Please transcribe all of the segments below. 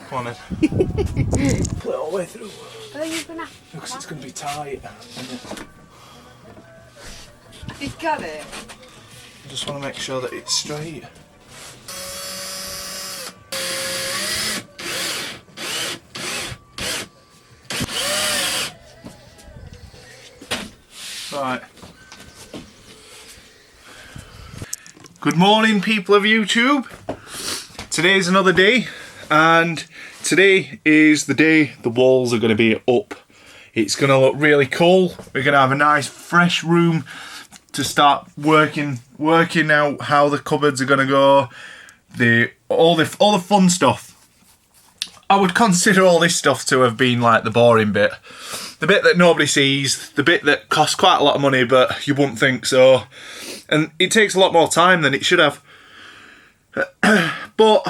Come on then. Pull it all the way through. Are you gonna? Because it's going to be tight. You got it. I just want to make sure that it's straight. Right. Good morning, people of YouTube. Today's another day, and today is the day the walls are going to be up. It's going to look really cool. We're going to have a nice fresh room to start working out how the cupboards are going to go. All the fun stuff. I would consider all this stuff to have been like the boring bit. The bit that nobody sees, the bit that costs quite a lot of money but you wouldn't think so. And it takes a lot more time than it should have. But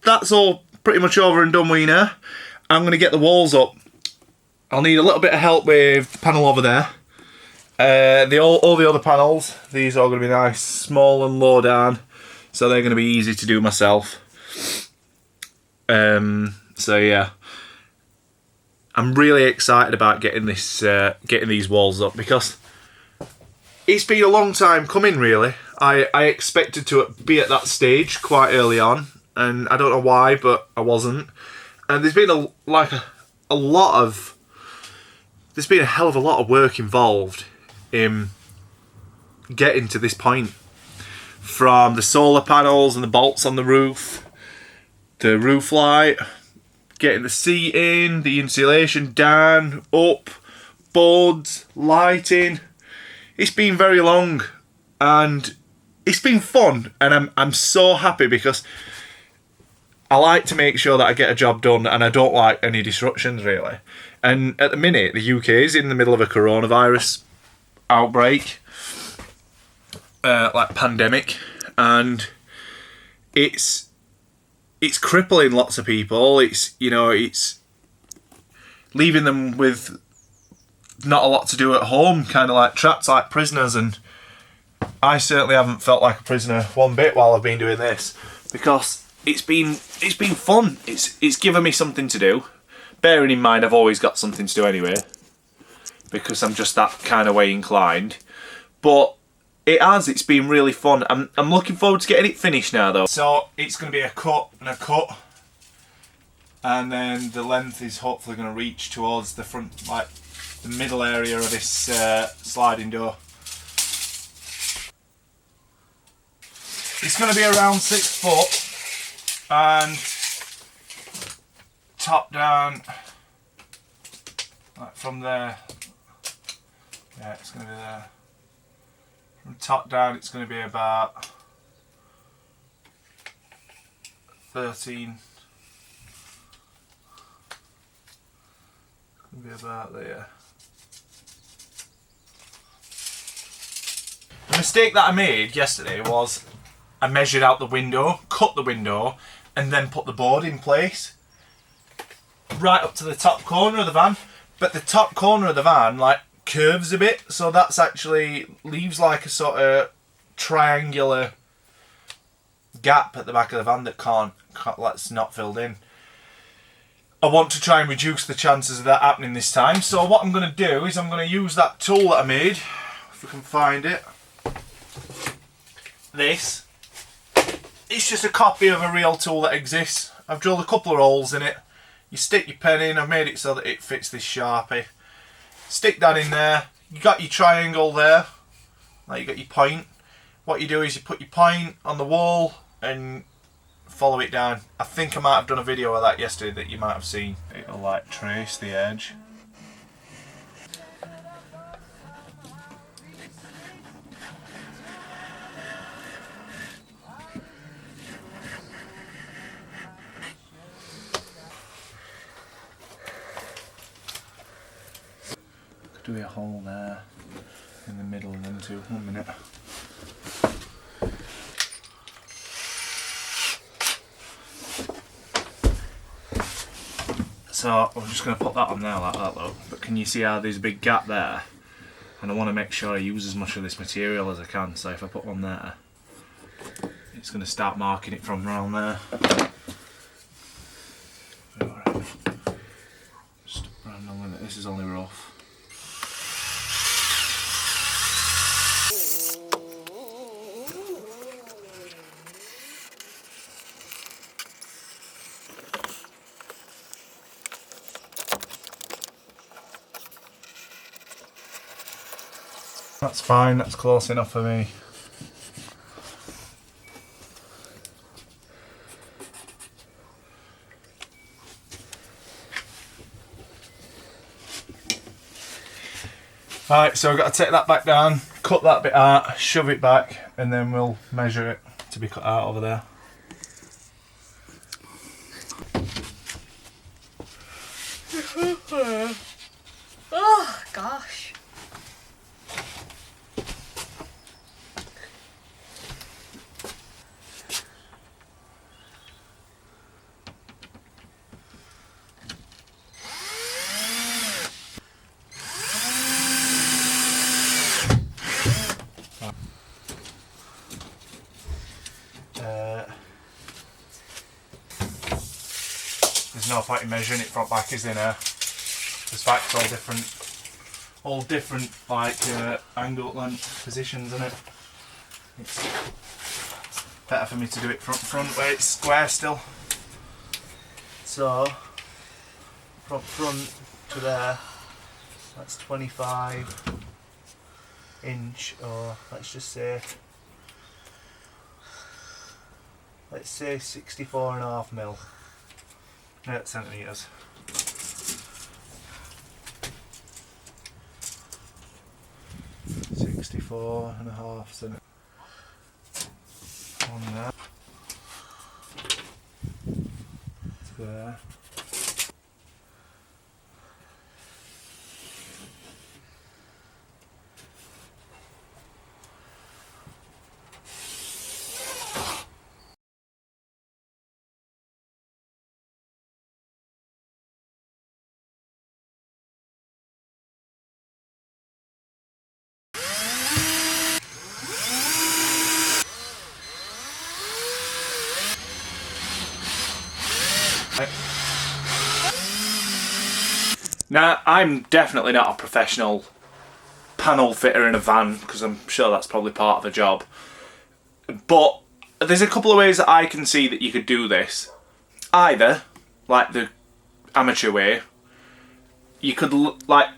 that's all pretty much over and done with now. I'm going to get the walls up. I'll need a little bit of help with the panel over there. All the other panels, these are going to be nice, small and low down. So they're going to be easy to do myself. So yeah. I'm really excited about getting these walls up because it's been a long time coming. Really, I expected to be at that stage quite early on, and I don't know why, but I wasn't. And there's been a hell of a lot of work involved in getting to this point. From the solar panels and the bolts on the roof, the roof light, getting the seating, the insulation down, up, boards, lighting. It's been very long and it's been fun, and I'm so happy because I like to make sure that I get a job done and I don't like any disruptions really. And at the minute the UK is in the middle of a coronavirus outbreak, like pandemic, and it's crippling lots of people. It's leaving them with not a lot to do at home, kind of like trapped like prisoners. And I certainly haven't felt like a prisoner one bit while I've been doing this, because it's been fun. It's given me something to do. Bearing in mind I've always got something to do anyway, because I'm just that kind of way inclined. But it's been really fun. I'm looking forward to getting it finished now though. So it's going to be a cut and a cut, and then the length is hopefully going to reach towards the front, like the middle area of this sliding door. It's going to be around 6 foot, and top down, like from there. Yeah, it's going to be there. From top down it's going to be about 13. It's going to be about there. The mistake that I made yesterday was I measured out the window, cut the window, and then put the board in place right up to the top corner of the van. But the top corner of the van like curves a bit, so that's actually leaves like a sort of triangular gap at the back of the van that's not filled in. I want to try and reduce the chances of that happening this time. So what I'm going to do is I'm going to use that tool that I made, if we can find it. This. It's just a copy of a real tool that exists. I've drilled a couple of holes in it. You stick your pen in. I've made it so that it fits this Sharpie. Stick that in there. You got your triangle there. Now you got your point. What you do is you put your point on the wall and follow it down. I think I might have done a video of that yesterday that you might have seen. It'll like trace the edge. Do a hole there in the middle and then two. 1 minute. So So I'm just going to put that on there like that, look. But can you see how there's a big gap there? And I want to make sure I use as much of this material as I can. So if I put one there, it's going to start marking it from around there. Just random with it. This is only rough. That's fine, that's close enough for me. Alright, so we've got to take that back down, cut that bit out, shove it back, and then we'll measure it to be cut out over there. Oh, gosh. There's no point in measuring it front back, is there now? The spike's all different like angle, length, positions, isn't it? It's better for me to do it front where it's square still. So from front to there, that's 25 inch, or let's say 64.5 mil. No, centimetres. $64.5 centimetres. On that. To there. Now, I'm definitely not a professional panel fitter in a van, because I'm sure that's probably part of the job. But there's a couple of ways that I can see that you could do this. Either, like the amateur way, you could like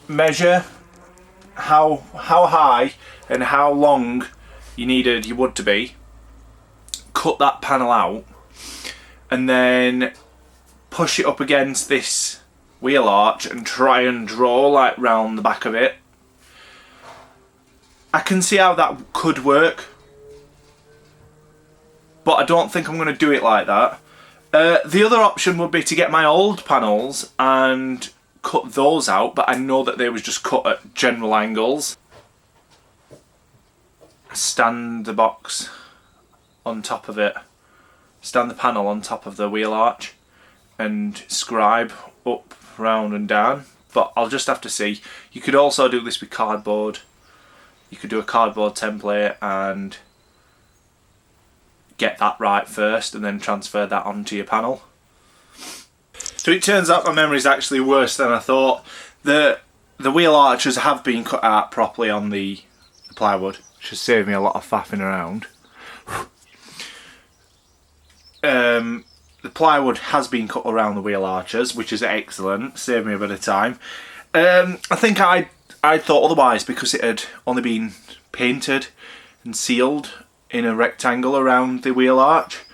measure how high and how long you needed your wood to be, cut that panel out, and then push it up against this wheel arch and try and draw like round the back of it. I can see how that could work, but I don't think I'm going to do it like that. The other option would be to get my old panels and cut those out, but I know that they was just cut at general angles. Stand the box on top of it, stand the panel on top of the wheel arch and scribe up, round and down, but I'll just have to see. You could also do this with cardboard. You could do a cardboard template and get that right first and then transfer that onto your panel. So it turns out my memory is actually worse than I thought. The wheel arches have been cut out properly on the plywood, which has saved me a lot of faffing around. The plywood has been cut around the wheel arches, which is excellent, saved me a bit of time. I think I thought otherwise, because it had only been painted and sealed in a rectangle around the wheel arch.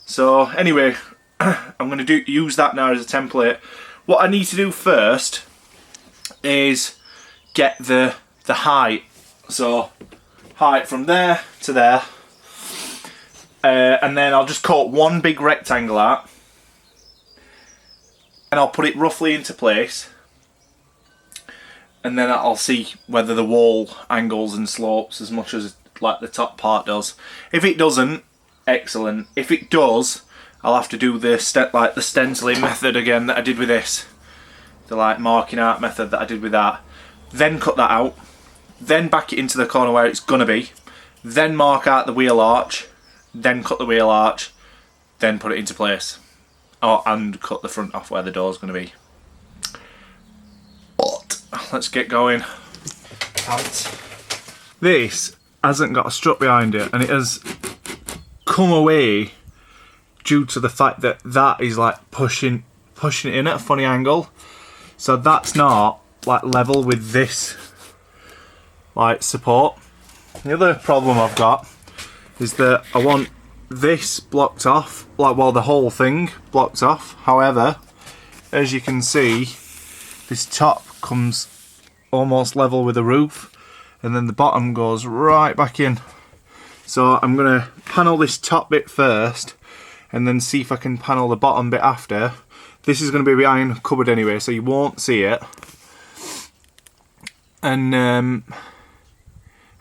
So anyway, I'm going to use that now as a template. What I need to do first is get the height. So height from there to there. And then I'll just cut one big rectangle out, and I'll put it roughly into place, and then I'll see whether the wall angles and slopes as much as like the top part does. If it doesn't, excellent. If it does, I'll have to do the stenciling method again that I did with this. The like marking out method that I did with that. Then cut that out. Then back it into the corner where it's gonna be. Then mark out the wheel arch. Then cut the wheel arch. Then put it into place. Oh, and cut the front off where the door's gonna be. But let's get going. This hasn't got a strut behind it, and it has come away due to the fact that that is like pushing it in at a funny angle. So that's not like level with this like support. The other problem I've got is that I want this blocked off, like well the whole thing blocked off. However, as you can see, this top comes almost level with the roof, and then the bottom goes right back in. So I'm gonna panel this top bit first and then see if I can panel the bottom bit after. This is going to be behind a cupboard anyway, so you won't see it. And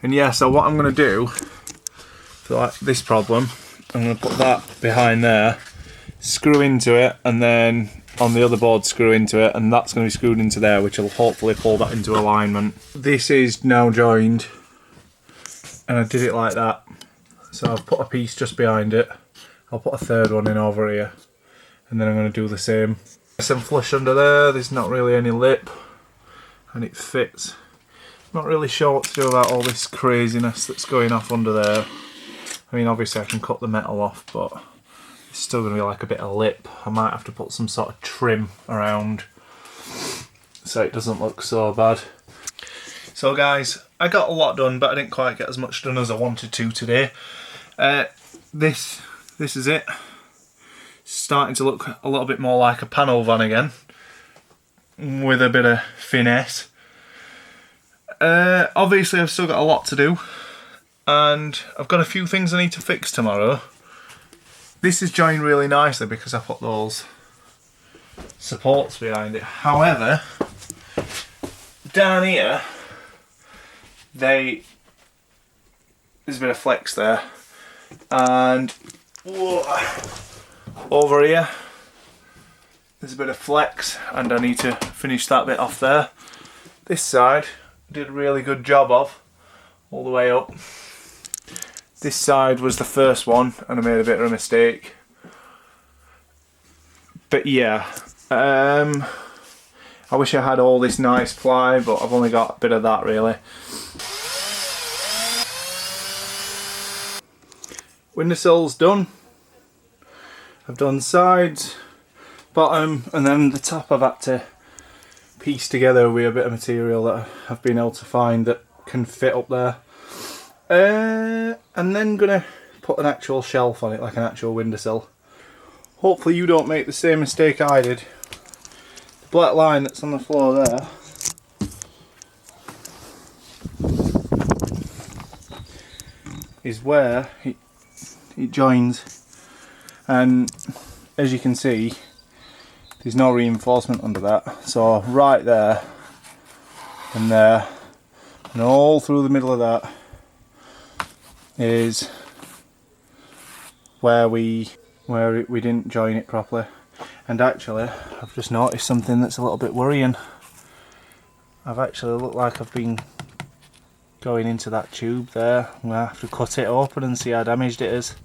yeah, so what I'm going to do for like this problem, I'm going to put that behind there, screw into it, and then on the other board screw into it, and that's going to be screwed into there, which will hopefully pull that into alignment. This is now joined, and I did it like that. So I've put a piece just behind it. I'll put a third one in over here, and then I'm going to do the same. Some flush under there, there's not really any lip, and it fits. Not really sure what to do about all this craziness that's going off under there. I mean, obviously I can cut the metal off, but it's still going to be like a bit of lip. I might have to put some sort of trim around so it doesn't look so bad. So guys, I got a lot done, but I didn't quite get as much done as I wanted to today. This is it. Starting to look a little bit more like a panel van again, with a bit of finesse. Obviously I've still got a lot to do, and I've got a few things I need to fix tomorrow. This is joined really nicely because I put those supports behind it. However, down here, there's a bit of flex there, and over here there's a bit of flex, and I need to finish that bit off there. This side I did a really good job of all the way up. This side was the first one and I made a bit of a mistake, but yeah, I wish I had all this nice ply, but I've only got a bit of that really. Windowsill's done. I've done sides, bottom, and then the top I've had to piece together with a bit of material that I've been able to find that can fit up there. And then gonna put an actual shelf on it, like an actual windowsill. Hopefully you don't make the same mistake I did. The black line that's on the floor there is where it joins. And as you can see, there's no reinforcement under that. So right there and there and all through the middle of that is where we didn't join it properly. And actually I've just noticed something that's a little bit worrying. I've actually looked like I've been going into that tube there. I'm going to have to cut it open and see how damaged it is.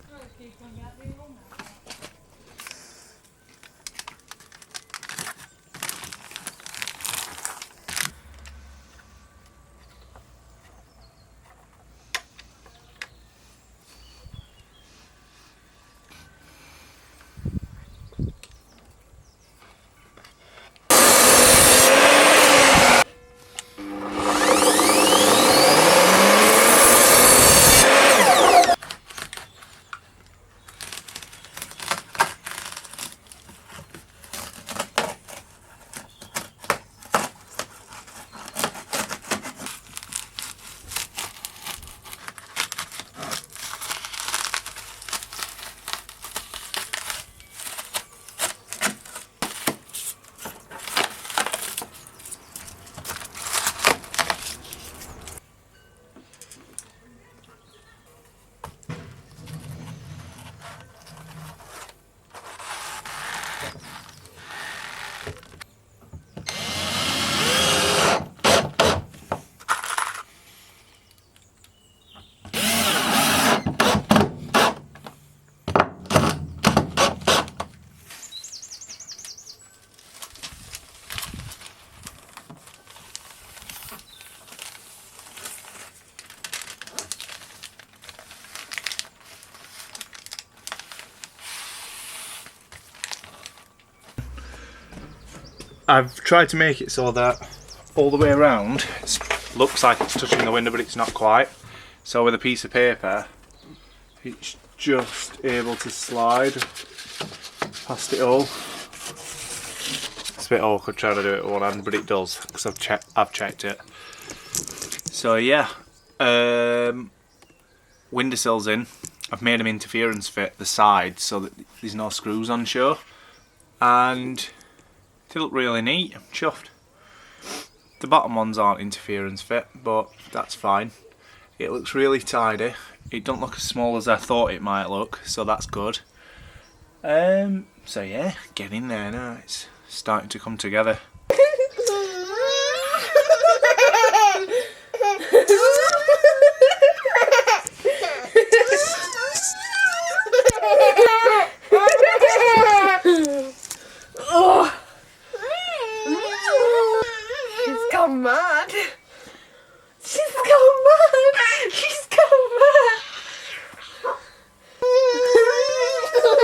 I've tried to make it so that all the way around it looks like it's touching the window, but it's not quite. So with a piece of paper, it's just able to slide past it all. It's a bit awkward trying to do it with one hand, but it does because I've checked it. So yeah, windowsills in. I've made them interference fit the sides so that there's no screws on show, and they look really neat. I'm chuffed. The bottom ones aren't interference fit, but that's fine. It looks really tidy. It don't look as small as I thought it might look, so that's good. So yeah, get in there now. It's starting to come together. He's gone mad.